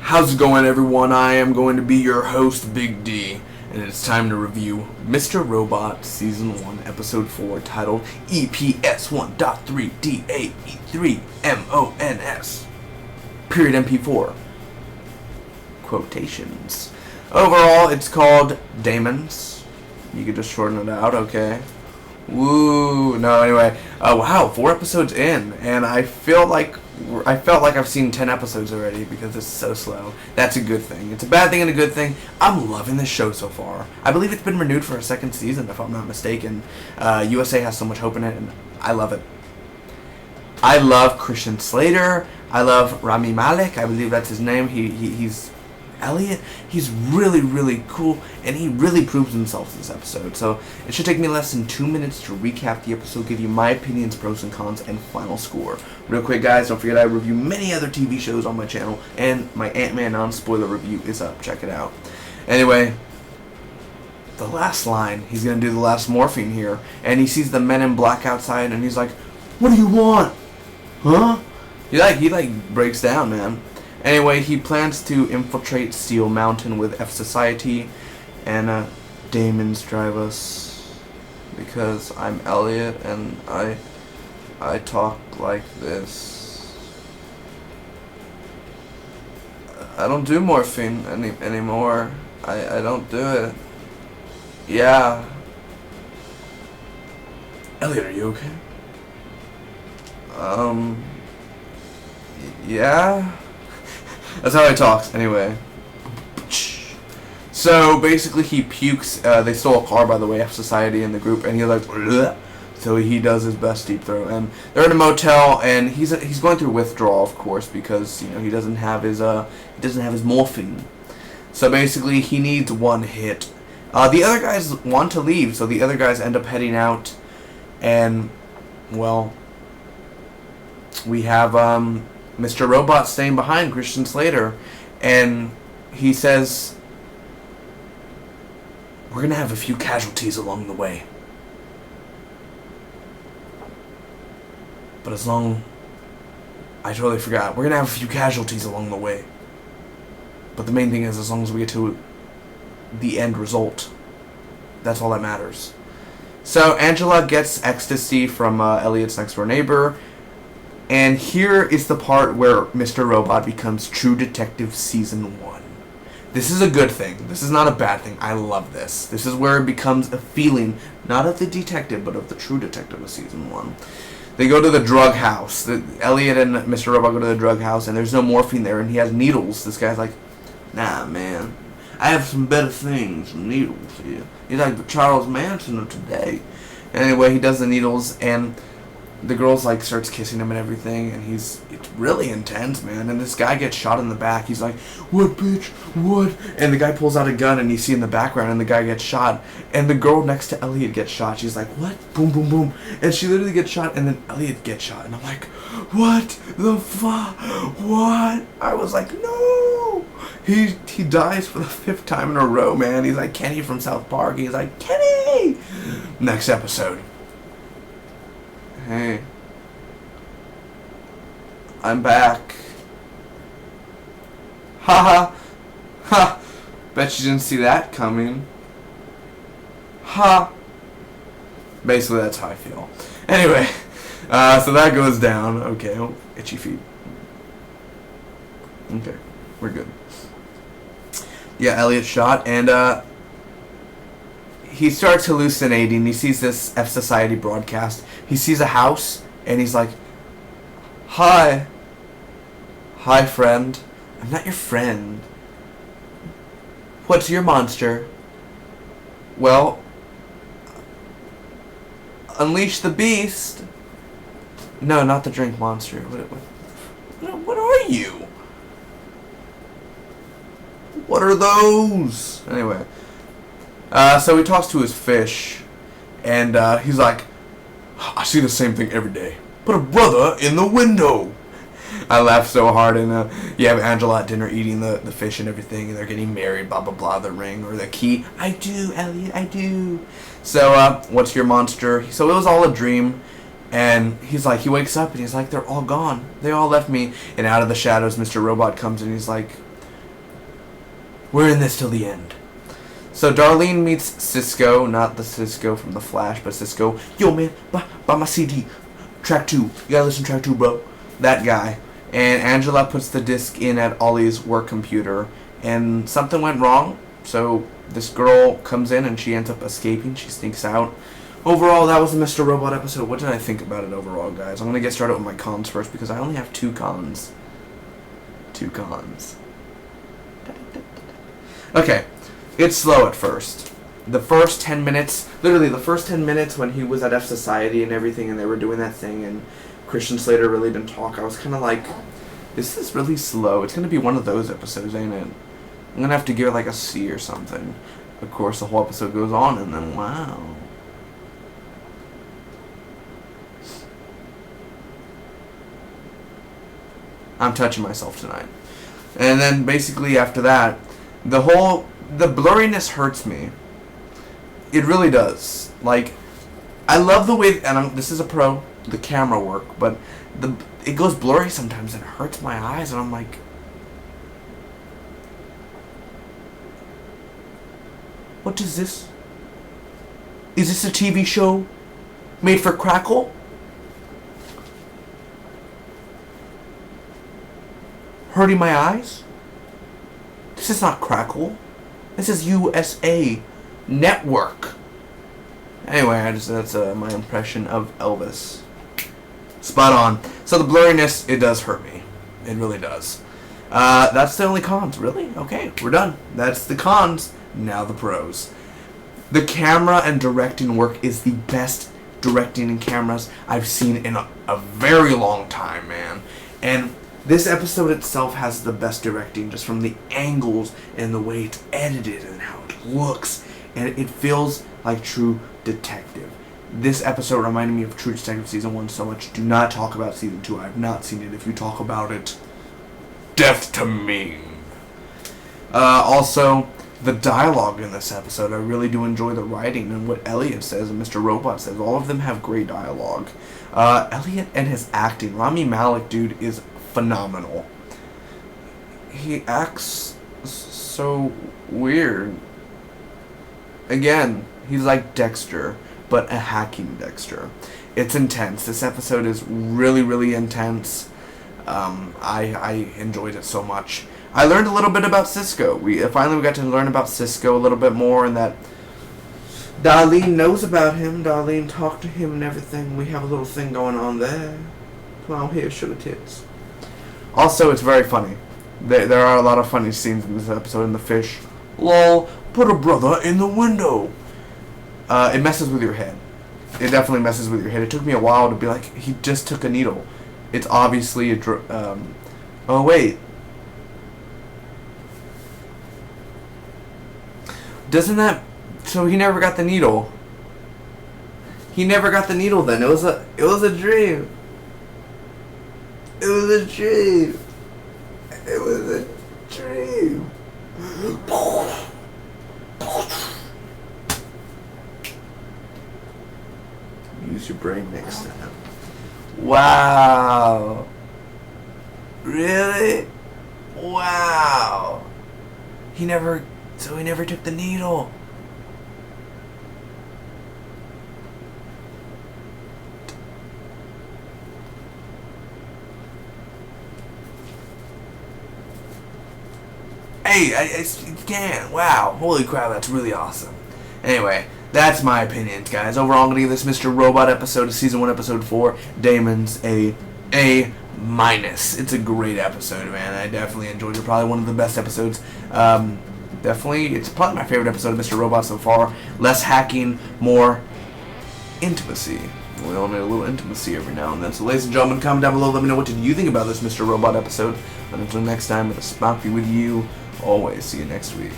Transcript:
How's it going, everyone? I am going to be your host, Big D, and it's time to review Mr.Robot Season 1, Episode 4, titled EPS 1.3D880912 Period MP4 Quotations. Overall, it's called Demons. You could just shorten it out, okay? Woo! No, anyway. Wow, 4 episodes in, and I felt like I've seen 10 episodes already because it's so slow. That's a good thing. It's a bad thing and a good thing. I'm loving this show so far. I believe it's been renewed for a second season, if I'm not mistaken. USA has so much hope in it, and I love it. I love Christian Slater. I love Rami Malek. I believe that's his name. He's Elliot. He's really, really cool, and he really proves himself in this episode. So it should take me less than 2 minutes to recap the episode, give you my opinions, pros and cons, and final score. Real quick, guys, don't forget I review many other TV shows on my channel, and my Ant-Man non-spoiler review is up. Check it out. Anyway, the last line, he's gonna do the last morphine here, and he sees the men in black outside, and he's like, "What do you want? Huh?" He breaks down, man. Anyway, he plans to infiltrate Steel Mountain with F Society, and demons drive us because I'm Elliot and I talk like this. I don't do morphine anymore. I don't do it. Yeah. Elliot, are you okay? Yeah. That's how he talks, anyway. So basically, he pukes. They stole a car, by the way, F Society in the group, and he's like, bleh. So he does his best deep throat, and they're in a motel, and he's going through withdrawal, of course, because he doesn't have his morphine. So basically, he needs one hit. The other guys want to leave, so the other guys end up heading out, and well, we have Mr. Robot staying behind, Christian Slater, and he says, "We're gonna have a few casualties along the way, but I totally forgot. We're gonna have a few casualties along the way, but the main thing is, as long as we get to the end result, that's all that matters." So Angela gets ecstasy from Elliot's next door neighbor. And here is the part where Mr. Robot becomes True Detective Season 1. This is a good thing. This is not a bad thing. I love this. This is where it becomes a feeling, not of the detective, but of the true detective of Season 1. They go to the drug house. Elliot and Mr. Robot go to the drug house, and there's no morphine there, and he has needles. This guy's like, "Nah, man. I have some better things than needles here." He's like the Charles Manson of today. Anyway, he does the needles, and the girl's starts kissing him and everything, and it's really intense, man. And this guy gets shot in the back. He's like, "What, bitch? What?" And the guy pulls out a gun, and you see in the background, and the guy gets shot. And the girl next to Elliot gets shot. She's like, "What?" Boom, boom, boom. And she literally gets shot, and then Elliot gets shot. And I'm like, what the fuck? What? I was like, no! He dies for the 5th time in a row, man. He's like Kenny from South Park. He's like, "Kenny!" Next episode. Hey, I'm back. Ha ha. Bet you didn't see that coming. Ha. Basically, that's how I feel. Anyway, so that goes down. Okay, oh, itchy feet. Okay, we're good. Yeah, Elliot's shot, and he starts hallucinating. He sees this F Society broadcast. He sees a house, and he's like, "Hi. Hi, friend. I'm not your friend. What's your monster?" "Well, unleash the beast." "No, not the drink monster. What are you? What are those?" Anyway. So he talks to his fish, and he's like, "I see the same thing every day. Put a brother in the window." I laughed so hard, and you have Angela at dinner eating the fish and everything, and they're getting married, blah, blah, blah, the ring or the key. "I do, Elliot, I do." So, what's your monster? So it was all a dream, And he's like, he wakes up and he's like, they're all gone. They all left me. And out of the shadows, Mr. Robot comes and he's like, We're in this till the end. So Darlene meets Cisco, not the Cisco from The Flash, but Cisco. Yo, man, buy my CD. Track 2. You gotta listen to track 2, bro. That guy. And Angela puts the disc in at Ollie's work computer, and something went wrong. So this girl comes in and she ends up escaping. She sneaks out. Overall, that was the Mr. Robot episode. What did I think about it overall, guys? I'm going to get started with my cons first because I only have 2 cons. 2 cons. Okay, it's slow at first. The first 10 minutes, literally the first 10 minutes when he was at F Society and everything and they were doing that thing and Christian Slater really didn't talk, I was kind of like, this is really slow. It's going to be one of those episodes, ain't it? I'm going to have to give it like a C or something. Of course, the whole episode goes on and then, wow. I'm touching myself tonight. And then basically after that, the blurriness hurts me. It really does. Like, I love the way, and this is a pro, the camera work, but it goes blurry sometimes and it hurts my eyes, and I'm like, what is this? Is this a TV show made for Crackle? Hurting my eyes? This is not Crackle. This is USA Network. Anyway, that's my impression of Elvis. Spot on. So the blurriness, it does hurt me. It really does. That's the only cons, really? Okay, we're done. That's the cons. Now the pros. The camera and directing work is the best directing in cameras I've seen in a very long time, man. And this episode itself has the best directing just from the angles and the way it's edited and how it looks. And it feels like True Detective. This episode reminded me of True Detective Season 1 so much. Do not talk about Season 2. I have not seen it. If you talk about it, death to me. Also, the dialogue in this episode, I really do enjoy the writing and what Elliot says and Mr. Robot says. All of them have great dialogue. Elliot and his acting. Rami Malek, dude, is phenomenal. He acts so weird. Again, he's like Dexter, but a hacking Dexter. It's intense. This episode is really, really intense. I enjoyed it so much. I learned a little bit about Cisco. We finally got to learn about Cisco a little bit more, and that Darlene knows about him. Darlene talked to him and everything. We have a little thing going on there. Come on here, sugar tits. Also, it's very funny. There are a lot of funny scenes in this episode. In the fish, lol, put a brother in the window. It messes with your head. It definitely messes with your head. It took me a while to be like, he just took a needle. It's obviously a oh wait. Doesn't that... So he never got the needle. He never got the needle then. It was a dream. It was a dream. It was a dream. Use your brain next time. Wow. Really? Wow. So he never took the needle. Hey, I can't. Wow. Holy crap, that's really awesome. Anyway, that's my opinions, guys. Overall, I'm going to give this Mr. Robot episode of Season 1, Episode 4, Damon's A-. It's a great episode, man. I definitely enjoyed it. Probably one of the best episodes. Definitely, it's probably my favorite episode of Mr. Robot so far. Less hacking, more intimacy. We all need a little intimacy every now and then. So, ladies and gentlemen, comment down below. Let me know what did you think about this Mr. Robot episode. And until next time, it's Spocky with you. Always. See you next week.